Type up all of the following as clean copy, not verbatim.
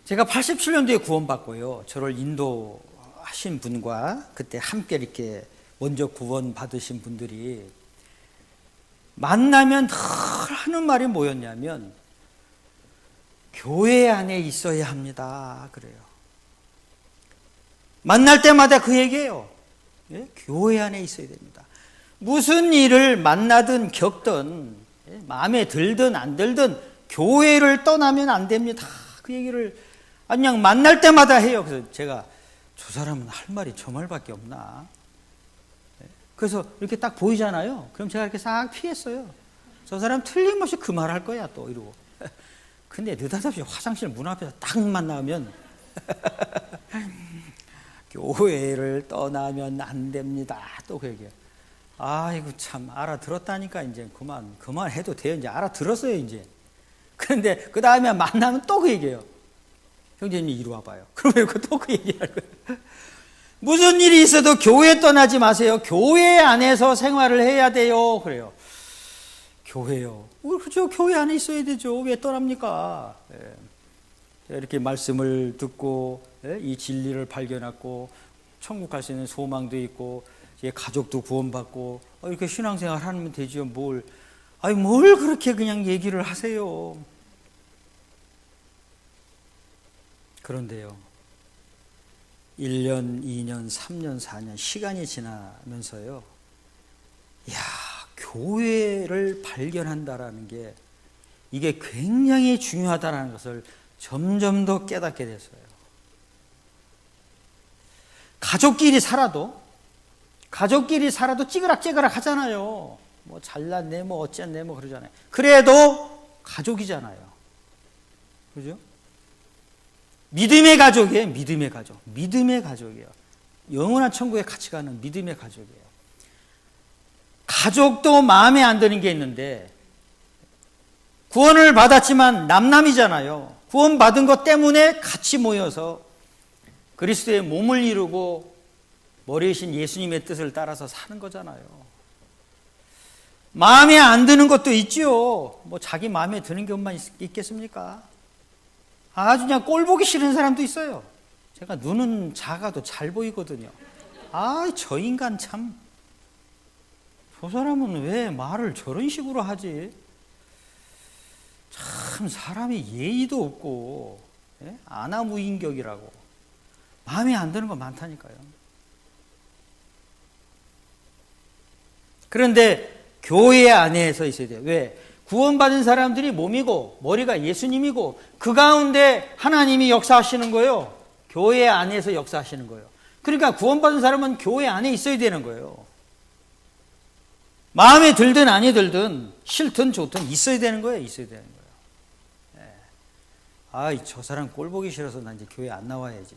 제가 87년도에 구원받고요. 저를 인도하신 분과 그때 함께 이렇게 먼저 구원받으신 분들이 만나면 늘 하는 말이 뭐였냐면 교회 안에 있어야 합니다. 그래요. 만날 때마다 그 얘기예요. 예? 교회 안에 있어야 됩니다. 무슨 일을 만나든 겪든 마음에 들든 안 들든 교회를 떠나면 안 됩니다. 그 얘기를 그냥 만날 때마다 해요. 그래서 제가 저 사람은 할 말이 저 말밖에 없나. 그래서 이렇게 딱 보이잖아요. 그럼 제가 이렇게 싹 피했어요. 저 사람 틀림없이 그 말 할 거야 또 이러고. 근데 느닷없이 화장실 문 앞에서 딱 만나면 교회를 떠나면 안 됩니다. 또 그 얘기예요. 아이고 참 알아들었다니까 이제 그만해도 돼요. 이제 알아들었어요 이제. 그런데 그 다음에 만나면 또 그 얘기예요. 형제님 이리 와봐요. 그러면 또 그 얘기할 거예요. 무슨 일이 있어도 교회 떠나지 마세요. 교회 안에서 생활을 해야 돼요. 그래요. 교회요. 그렇죠. 교회 안에 있어야 되죠. 왜 떠납니까? 이렇게 말씀을 듣고 이 진리를 발견하고 천국 갈 수 있는 소망도 있고 가족도 구원받고 이렇게 신앙생활 하면 되죠. 뭘 그렇게 그냥 얘기를 하세요. 그런데요. 1년, 2년, 3년, 4년 시간이 지나면서요. 교회를 발견한다라는 게 이게 굉장히 중요하다는 것을 점점 더 깨닫게 됐어요. 가족끼리 살아도 찌그락찌그락 하잖아요. 뭐 잘났네, 뭐 어쨌네, 뭐 그러잖아요. 그래도 가족이잖아요. 그죠? 믿음의 가족이에요. 믿음의 가족이에요. 영원한 천국에 같이 가는 믿음의 가족이에요. 가족도 마음에 안 드는 게 있는데 구원을 받았지만 남남이잖아요. 구원받은 것 때문에 같이 모여서 그리스도의 몸을 이루고 머리이신 예수님의 뜻을 따라서 사는 거잖아요. 마음에 안 드는 것도 있죠. 뭐 자기 마음에 드는 것만 있겠습니까? 아주 그냥 꼴 보기 싫은 사람도 있어요. 제가 눈은 작아도 잘 보이거든요. 저 인간 참, 저 사람은 왜 말을 저런 식으로 하지? 참 사람이 예의도 없고 안하무인격이라고. 마음에 안 드는 거 많다니까요. 그런데 교회 안에서 있어야 돼요. 왜? 구원받은 사람들이 몸이고 머리가 예수님이고 그 가운데 하나님이 역사하시는 거예요. 교회 안에서 역사하시는 거예요. 그러니까 구원받은 사람은 교회 안에 있어야 되는 거예요. 마음에 들든 아니 들든 싫든 좋든 있어야 되는 거예요. 저 사람 꼴 보기 싫어서 나 이제 교회 안 나와야지.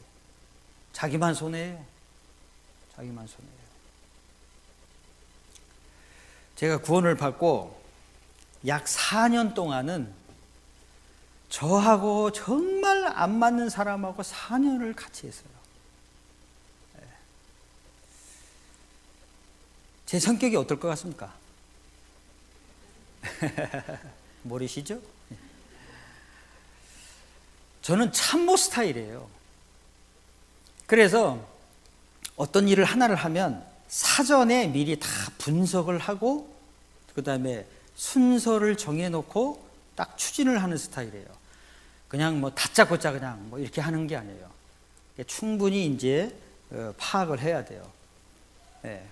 자기만 손해예요. 제가 구원을 받고 약 4년 동안은 저하고 정말 안 맞는 사람하고 4년을 같이 했어요. 제 성격이 어떨 것 같습니까? 모르시죠? 저는 참모 스타일이에요. 그래서 어떤 일을 하나를 하면 사전에 미리 다 분석을 하고 그 다음에 순서를 정해놓고 딱 추진을 하는 스타일이에요. 그냥 뭐 다짜고짜 그냥 뭐 이렇게 하는 게 아니에요. 충분히 이제 파악을 해야 돼요.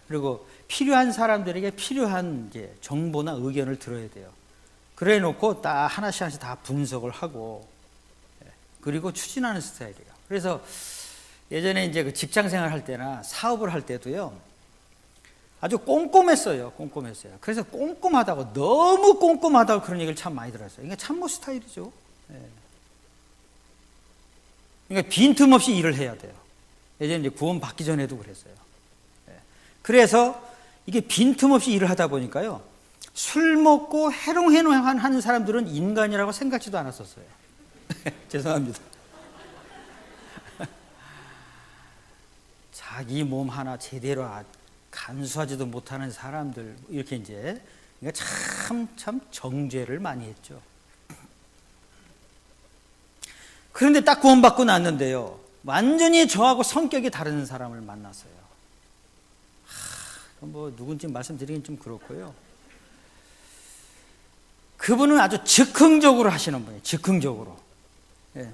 그리고 필요한 사람들에게 필요한 이제 정보나 의견을 들어야 돼요. 그래 놓고 딱 하나씩 다 분석을 하고 그리고 추진하는 스타일이에요. 그래서 예전에 이제 그 직장 생활 할 때나 사업을 할 때도요. 아주 꼼꼼했어요. 그래서 꼼꼼하다고, 너무 꼼꼼하다고 그런 얘기를 참 많이 들었어요. 이게 참모 스타일이죠. 그러니까 빈틈없이 일을 해야 돼요. 예전에 이제 구원 받기 전에도 그랬어요. 그래서 이게 빈틈없이 일을 하다 보니까요. 술 먹고 해롱해롱 하는 사람들은 인간이라고 생각지도 않았었어요. 죄송합니다. 자기 몸 하나 제대로 간수하지도 못하는 사람들, 이렇게 이제 참 정죄를 많이 했죠. 그런데 딱 구원받고 났는데요, 완전히 저하고 성격이 다른 사람을 만났어요. 뭐 누군지 말씀드리긴 좀 그렇고요. 그분은 아주 즉흥적으로 하시는 분이에요. 즉흥적으로. 예.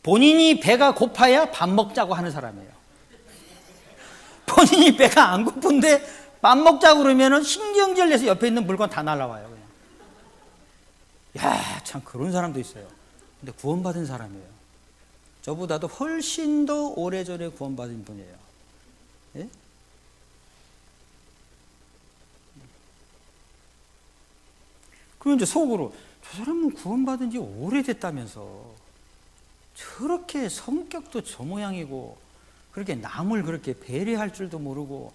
본인이 배가 고파야 밥 먹자고 하는 사람이에요. 본인이 배가 안 고픈데 밥 먹자고 그러면은 신경질 내서 옆에 있는 물건 다 날라와요. 그냥. 야, 참 그런 사람도 있어요. 근데 구원받은 사람이에요. 저보다도 훨씬 더 오래전에 구원받은 분이에요. 예? 그럼 이제 속으로, 저 사람은 구원받은 지 오래됐다면서 저렇게 성격도 저 모양이고 그렇게 남을 그렇게 배려할 줄도 모르고,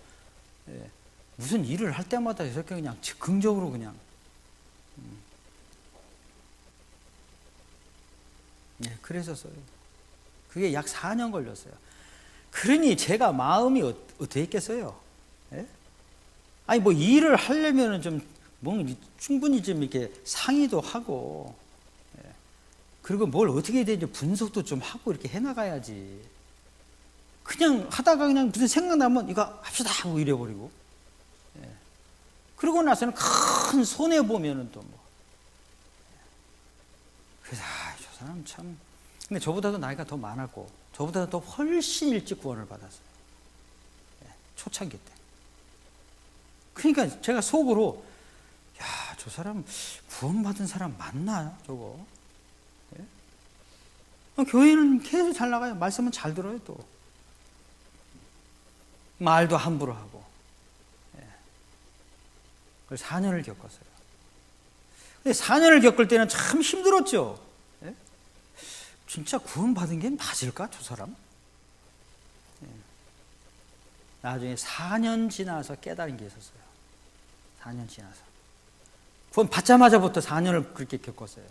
예, 무슨 일을 할 때마다 저렇게 그냥 즉흥적으로 그냥, 예, 그랬었어요. 그게 약 4년 걸렸어요. 그러니 제가 마음이 어떻게 있겠어요? 예? 아니 뭐 일을 하려면은 좀 충분히 좀 이렇게 상의도 하고, 예, 그리고 뭘 어떻게 해야 되는지 분석도 좀 하고 이렇게 해나가야지. 그냥 하다가 그냥 무슨 생각나면 이거 합시다 하고 이래버리고, 예, 그러고 나서는 큰 손해 보면은 또 뭐. 그래서 저 사람 참. 근데 저보다도 나이가 더 많았고 저보다도 더 훨씬 일찍 구원을 받았어요. 예, 초창기 때. 그러니까 제가 속으로, 야, 저 사람 구원받은 사람 맞나 저거? 예? 교회는 계속 잘 나가요. 말씀은 잘 들어요. 또 말도 함부로 하고. 예. 그걸 4년을 겪었어요. 근데 4년을 겪을 때는 참 힘들었죠. 예? 진짜 구원받은 게 맞을까 저 사람? 예. 나중에 4년 지나서 깨달은 게 있었어요. 4년 지나서. 구원 받자마자부터 4년을 그렇게 겪었어요.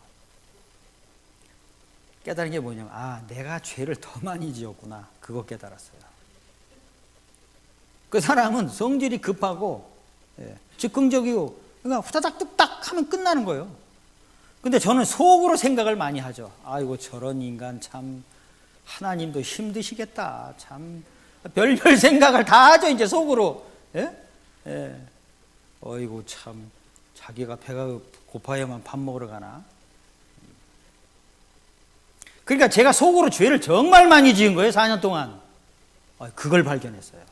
깨달은 게 뭐냐면, 아, 내가 죄를 더 많이 지었구나. 그거 깨달았어요. 그 사람은 성질이 급하고, 예, 즉흥적이고, 그러니까 후다닥 뚝딱 하면 끝나는 거예요. 근데 저는 속으로 생각을 많이 하죠. 아이고, 저런 인간 참, 하나님도 힘드시겠다. 참, 별별 생각을 다 하죠, 이제 속으로. 예? 예. 어이구, 참, 자기가 배가 고파야만 밥 먹으러 가나? 그러니까 제가 속으로 죄를 정말 많이 지은 거예요, 4년 동안. 그걸 발견했어요.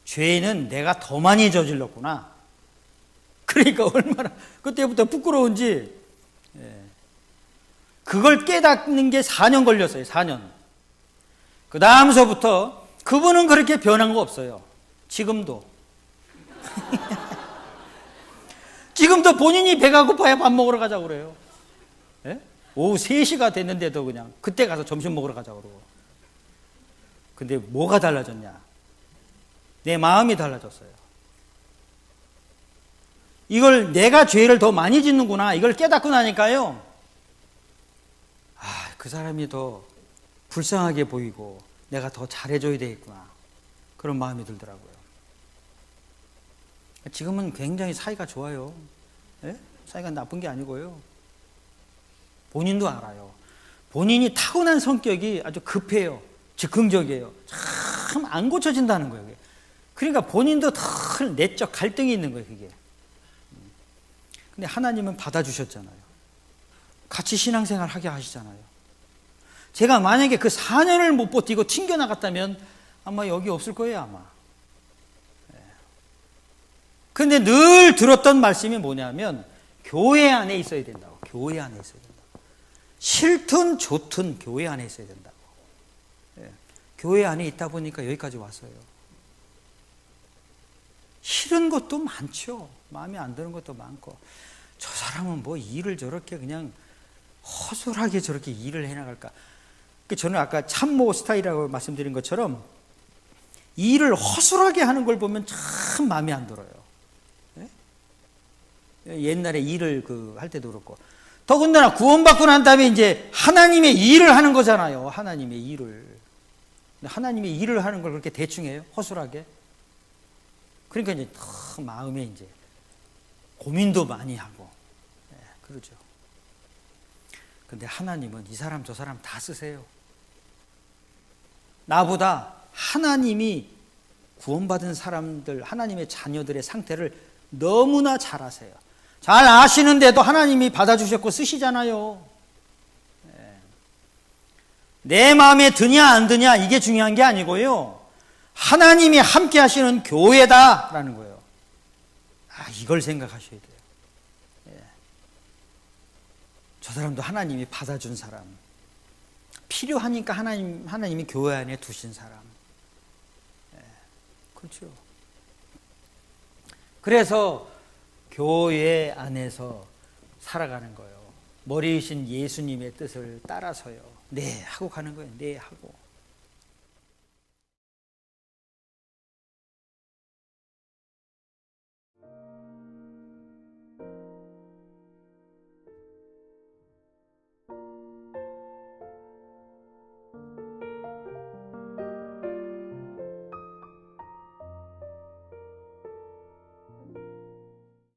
죄는 내가 더 많이 저질렀구나. 그러니까 얼마나 그때부터 부끄러운지, 예, 그걸 깨닫는 게 4년 걸렸어요. 4년. 그 다음서부터 그분은 그렇게 변한 거 없어요. 지금도. 지금도 본인이 배가 고파야 밥 먹으러 가자고 그래요. 예? 오후 3시가 됐는데도 그냥 그때 가서 점심 먹으러 가자고 그러고. 근데 뭐가 달라졌냐? 내 마음이 달라졌어요. 이걸 내가 죄를 더 많이 짓는구나, 이걸 깨닫고 나니까요, 아, 그 사람이 더 불쌍하게 보이고 내가 더 잘해줘야 되겠구나, 그런 마음이 들더라고요. 지금은 굉장히 사이가 좋아요. 예? 사이가 나쁜 게 아니고요. 본인도 알아요. 본인이 타고난 성격이 아주 급해요. 즉흥적이에요. 참 안 고쳐진다는 거예요. 그러니까 본인도 늘 내적 갈등이 있는 거예요, 그게. 근데 하나님은 받아주셨잖아요. 같이 신앙생활 하게 하시잖아요. 제가 만약에 그 4년을 못 버티고 튕겨나갔다면 아마 여기 없을 거예요, 아마. 근데 늘 들었던 말씀이 뭐냐면, 교회 안에 있어야 된다고. 교회 안에 있어야 된다고. 싫든 좋든 교회 안에 있어야 된다고. 예. 교회 안에 있다 보니까 여기까지 왔어요. 싫은 것도 많죠. 마음에 안 드는 것도 많고. 저 사람은 뭐 일을 저렇게 그냥 허술하게 저렇게 일을 해나갈까. 저는 아까 참모 스타일이라고 말씀드린 것처럼 일을 허술하게 하는 걸 보면 참 마음에 안 들어요. 예? 옛날에 일을 할 때도 그렇고. 더군다나 구원받고 난 다음에 이제 하나님의 일을 하는 거잖아요. 하나님의 일을. 하나님의 일을 하는 걸 그렇게 대충 해요? 허술하게? 그러니까 이제 더 마음에 이제 고민도 많이 하고, 예, 그러죠. 근데 하나님은 이 사람 저 사람 다 쓰세요. 나보다 하나님이 구원받은 사람들, 하나님의 자녀들의 상태를 너무나 잘 아세요. 잘 아시는데도 하나님이 받아주셨고 쓰시잖아요. 내 마음에 드냐 안 드냐 이게 중요한 게 아니고요. 하나님이 함께 하시는 교회다라는 거예요. 이걸 생각하셔야 돼요. 저 사람도 하나님이 받아준 사람, 필요하니까 하나님이 교회 안에 두신 사람. 그렇죠. 그래서 교회 안에서 살아가는 거예요. 머리이신 예수님의 뜻을 따라서요. 네 하고 가는 거예요. 네 하고.